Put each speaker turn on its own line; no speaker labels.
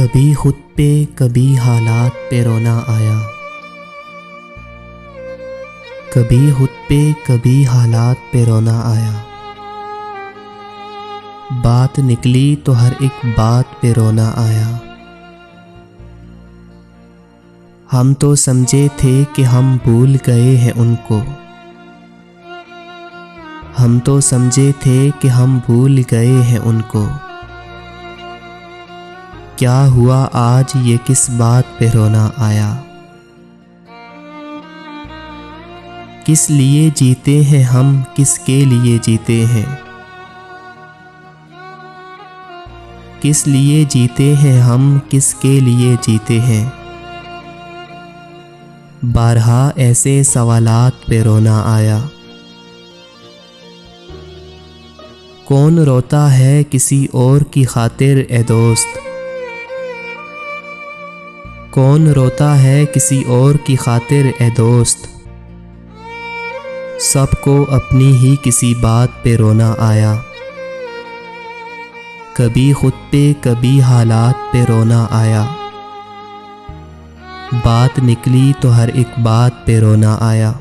कभी खुद पे कभी हालात पे रोना आया। कभी खुद पे कभी हालात पे रोना आया। बात निकली तो हर एक बात पे रोना आया। हम तो समझे थे कि हम भूल गए हैं उनको। हम तो समझे थे कि हम भूल गए हैं उनको। क्या हुआ आज ये किस बात पे रोना आया। किस लिए जीते हैं हम, किसके लिए जीते हैं। किस लिए जीते हैं हम, किसके लिए जीते हैं। बारहा ऐसे सवालात पे रोना आया। कौन रोता है किसी और की खातिर ए दोस्त। कौन रोता है किसी और की खातिर ए दोस्त। सबको अपनी ही किसी बात पे रोना आया। कभी खुद पे कभी हालात पे रोना आया। बात निकली तो हर एक बात पे रोना आया।